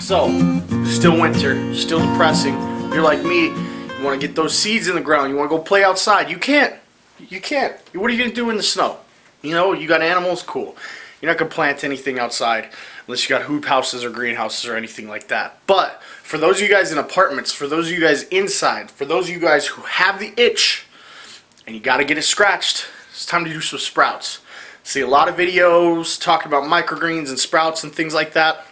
So, still winter, still depressing. You're like me, you want to get those seeds in the ground, you want to go play outside. You can't. You can't. What are you going to do in the snow? You know, you got animals, cool. You're not going to plant anything outside unless you got hoop houses or greenhouses or anything like that. But for those of you guys in apartments, for those of you guys inside, for those of you guys who have the itch and you got to get it scratched, it's time to do some sprouts. See a lot of videos talking about microgreens and sprouts and things like that.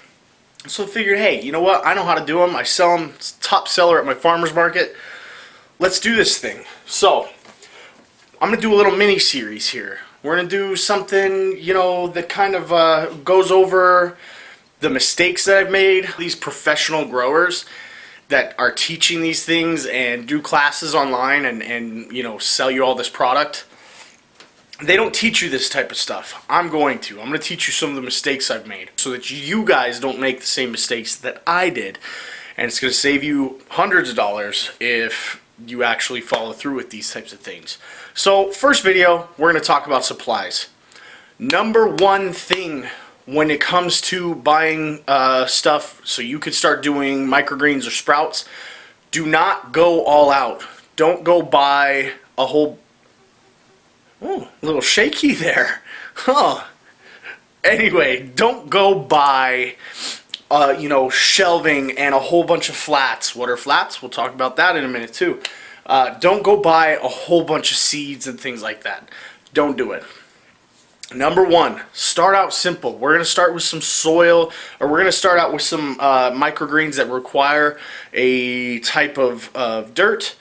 So I figured, hey, you know what? I know how to do them. I sell them. It's top seller at my farmer's market. Let's do this thing. So I'm going to do a little mini series here. We're going to do something, you know, that kind of goes over the mistakes that I've made. These professional growers that are teaching these things and do classes online and you know, sell you all this product. They don't teach you this type of stuff. I'm going to teach you some of the mistakes I've made so that you guys don't make the same mistakes that I did. And it's going to save you hundreds of dollars if you actually follow through with these types of things. So first video, we're going to talk about supplies. Number one thing when it comes to buying stuff so you could start doing microgreens or sprouts, do not go all out. Don't go buy a whole... Oh, a little shaky there. Huh. Anyway, don't go buy, you know, shelving and a whole bunch of flats. What are flats? We'll talk about that in a minute too. Don't go buy a whole bunch of seeds and things like that. Don't do it. Number one, start out simple. We're going to start with some soil, or we're going to start out with some microgreens that require a type of dirt.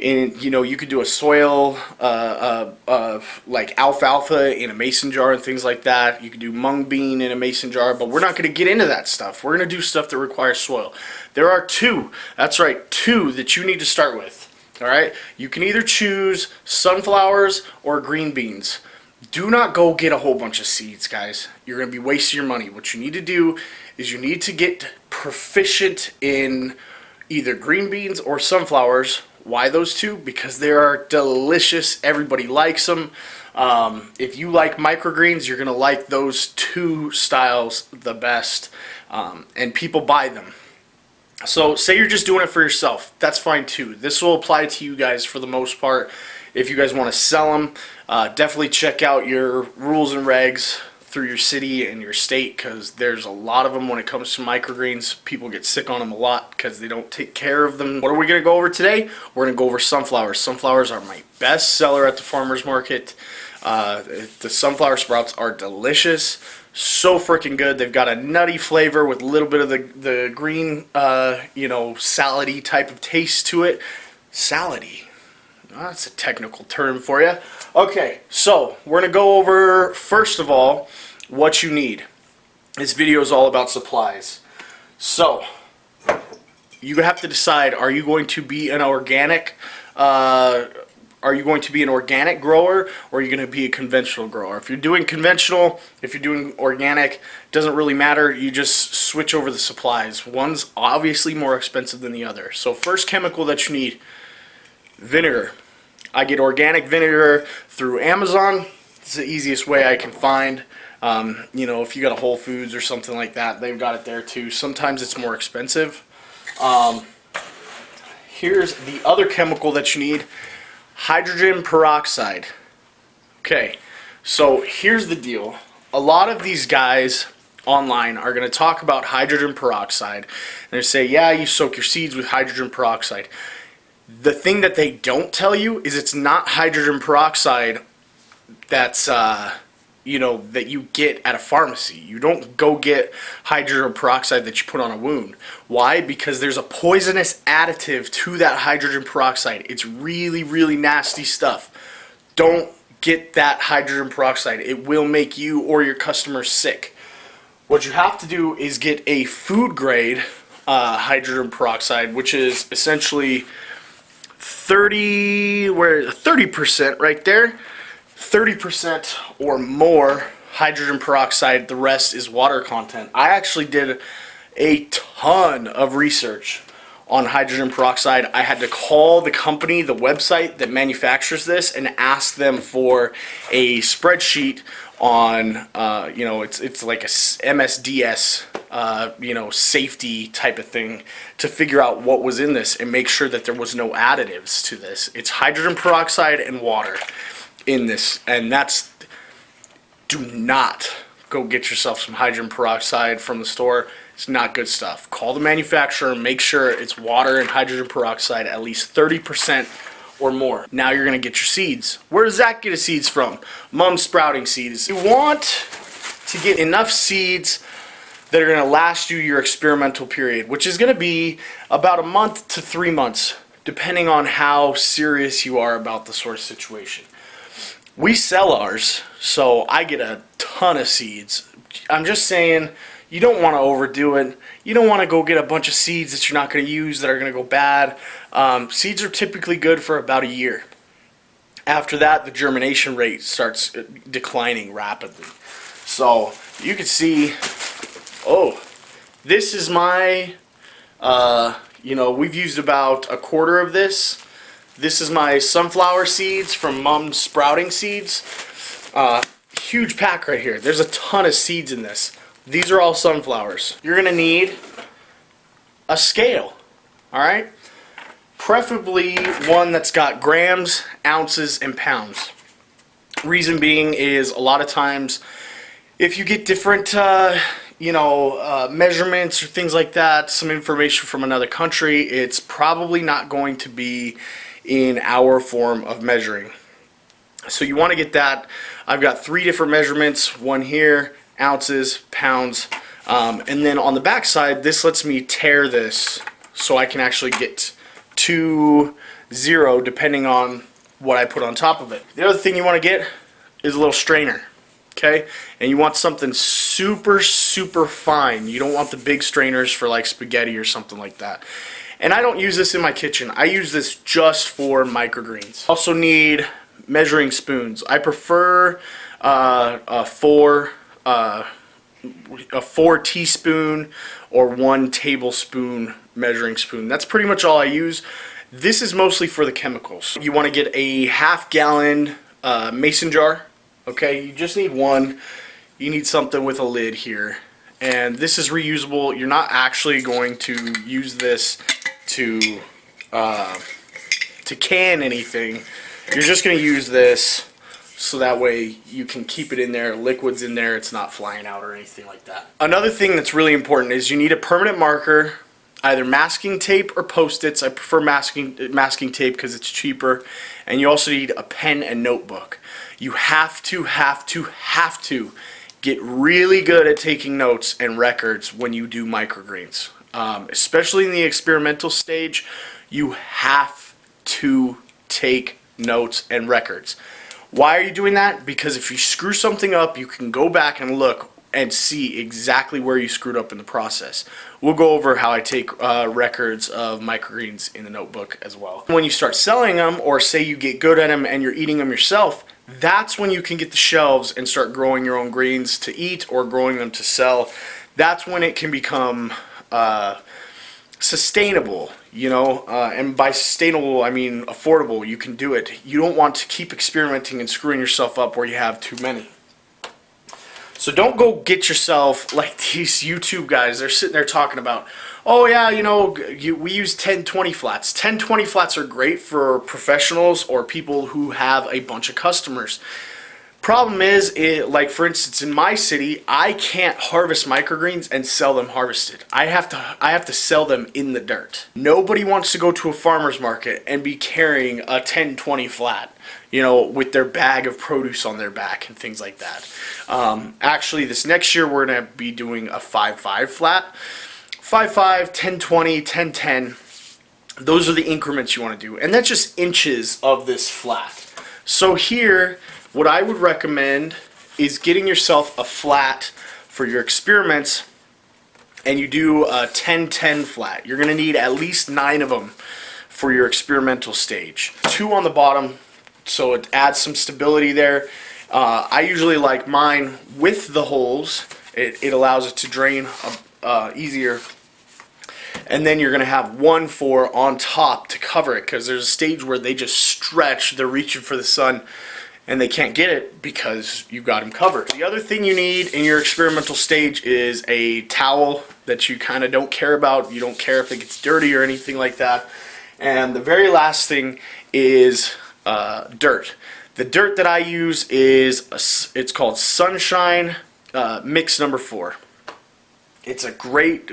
And you know, you could do a soil like alfalfa in a mason jar and things like that. You could do mung bean in a mason jar, but we're not going to get into that stuff. We're going to do stuff that requires soil. There are two, that's right, two that you need to start with. All right, you can either choose sunflowers or green beans. Do not go get a whole bunch of seeds, guys. You're going to be wasting your money. What you need to do is you need to get proficient in either green beans or sunflowers. Why those two? Because they are delicious. Everybody likes them. If you like microgreens, you're going to like those two styles the best. And people buy them. So say you're just doing it for yourself. That's fine too. This will apply to you guys for the most part. If you guys want to sell them, definitely check out your rules and regs through your city and your state, because there's a lot of them when it comes to microgreens. People get sick on them a lot because they don't take care of them. What are we going to go over today? We're going to go over sunflowers. Sunflowers are my best seller at the farmer's market. The sunflower sprouts are delicious. So freaking good. They've got a nutty flavor with a little bit of the green, you know, salady type of taste to it. Salady. That's a technical term for you. Okay, so we're going to go over, first of all, what you need. This video is all about supplies. So, you have to decide, are you going to be an organic grower, or are you going to be a conventional grower? If you're doing conventional, if you're doing organic, doesn't really matter. You just switch over the supplies. One's obviously more expensive than the other. So first chemical that you need, vinegar. I get organic vinegar through Amazon. It's the easiest way I can find. You know, if you got a Whole Foods or something like that, they've got it there too. Sometimes it's more expensive. Here's the other chemical that you need, hydrogen peroxide. Okay, so here's the deal. A lot of these guys online are going to talk about hydrogen peroxide. And they say, yeah, you soak your seeds with hydrogen peroxide. The thing that they don't tell you is it's not hydrogen peroxide that's, you know, that you get at a pharmacy. You don't go get hydrogen peroxide that you put on a wound. Why? Because there's a poisonous additive to that hydrogen peroxide. It's really, really nasty stuff. Don't get that hydrogen peroxide. It will make you or your customers sick. What you have to do is get a food grade hydrogen peroxide, which is essentially 30% right there, 30% or more hydrogen peroxide. The rest is water content. I actually did a ton of research on hydrogen peroxide. I had to call the company, the website that manufactures this, and ask them for a spreadsheet on, you know, it's like a MSDS safety type of thing to figure out what was in this and make sure that there was no additives to this. It's hydrogen peroxide and water in this, and do not go get yourself some hydrogen peroxide from the store. It's not good stuff. Call the manufacturer, make sure it's water and hydrogen peroxide at least 30% or more. Now you're gonna get your seeds. Where does Zach get his seeds from? Mom's sprouting seeds. You want to get enough seeds that are going to last you your experimental period, which is going to be about a month to 3 months, depending on how serious you are about the sort of situation. We sell ours, so I get a ton of seeds. I'm just saying, you don't want to overdo it. You don't want to go get a bunch of seeds that you're not going to use that are going to go bad. Seeds are typically good for about a year. After that, the germination rate starts declining rapidly. So you can see, this is my, we've used about a quarter of this. This is my sunflower seeds from Mom's Sprouting Seeds. Huge pack right here. There's a ton of seeds in this. These are all sunflowers. You're gonna need a scale, all right? Preferably one that's got grams, ounces, and pounds. Reason being is a lot of times if you get different measurements or things like that, some information from another country, it's probably not going to be in our form of measuring. So you want to get that. I've got 3 different measurements, one here, ounces, pounds, and then on the back side, this lets me tare this so I can actually get to 0 depending on what I put on top of it. The other thing you want to get is a little strainer. Okay, and you want something super, super fine. You don't want the big strainers for like spaghetti or something like that. And I don't use this in my kitchen. I use this just for microgreens. Also need measuring spoons. I prefer a 4 teaspoon or 1 tablespoon measuring spoon. That's pretty much all I use. This is mostly for the chemicals. You want to get a half-gallon mason jar. Okay, you just need one. You need something with a lid here. And this is reusable. You're not actually going to use this to can anything. You're just going to use this so that way you can keep it in there, liquids in there, it's not flying out or anything like that. Another thing that's really important is you need a permanent marker, either masking tape or Post-its. I prefer masking tape because it's cheaper. And you also need a pen and notebook. You have to get really good at taking notes and records when you do microgreens. Especially in the experimental stage, you have to take notes and records. Why are you doing that? Because if you screw something up, you can go back and look and see exactly where you screwed up in the process. We'll go over how I take records of microgreens in the notebook as well. When you start selling them, or say you get good at them and you're eating them yourself, that's when you can get the shelves and start growing your own greens to eat or growing them to sell. That's when it can become sustainable, and by sustainable I mean affordable. You can do it. You don't want to keep experimenting and screwing yourself up where you have too many. So don't go get yourself like these YouTube guys. They're sitting there talking about, oh yeah, we use 10-20 flats. 10-20 flats are great for professionals or people who have a bunch of customers. Problem is, like for instance, in my city, I can't harvest microgreens and sell them harvested. I have to sell them in the dirt. Nobody wants to go to a farmer's market and be carrying a 10-20 flat, with their bag of produce on their back and things like that. Actually, this next year we're going to be doing a 5-5 flat. 5-5, 10-20, 10-10. Those are the increments you want to do. And that's just inches of this flat. So here, what I would recommend is getting yourself a flat for your experiments, and you do a 10-10 flat. You're going to need at least 9 of them for your experimental stage. 2 on the bottom, so it adds some stability there. I usually like mine with the holes. It allows it to drain easier. And then you're going to have 1-4 on top to cover it, because there's a stage where they just stretch. They're reaching for the sun. and they can't get it because you got them covered. The other thing you need in your experimental stage is a towel that you kind of don't care about. You don't care if it gets dirty or anything like that. And the very last thing is dirt. The dirt that I use is it's called Sunshine Mix number 4. It's a great,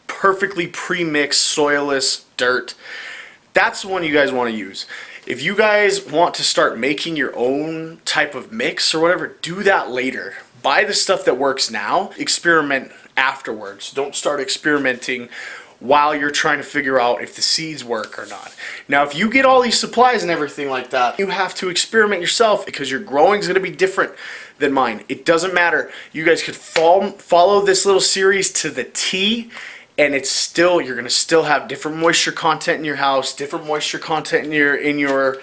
perfectly pre-mixed soilless dirt. That's the one you guys want to use. If you guys want to start making your own type of mix or whatever, do that later. Buy the stuff that works now. Experiment afterwards. Don't start experimenting while you're trying to figure out if the seeds work or not. Now, if you get all these supplies and everything like that, you have to experiment yourself because your growing is going to be different than mine. It doesn't matter. You guys could follow this little series to the T, and it's still, you're going to still have different moisture content in your house, different moisture content in your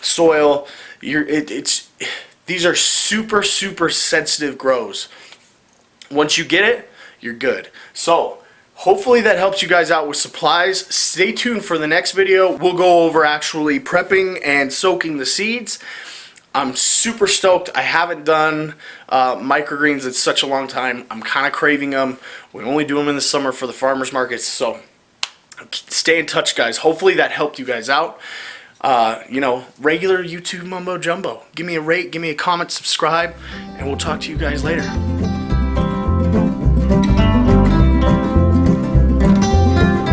soil. These are super sensitive grows. Once you get it, you're good. So hopefully that helps you guys out with supplies. Stay tuned for the next video. We'll go over actually prepping and soaking the seeds. I'm super stoked. I haven't done microgreens in such a long time. I'm kind of craving them. We only do them in the summer for the farmers markets. So stay in touch, guys. Hopefully that helped you guys out. You know, regular YouTube mumbo jumbo. Give me a rate, give me a comment, subscribe, and we'll talk to you guys later.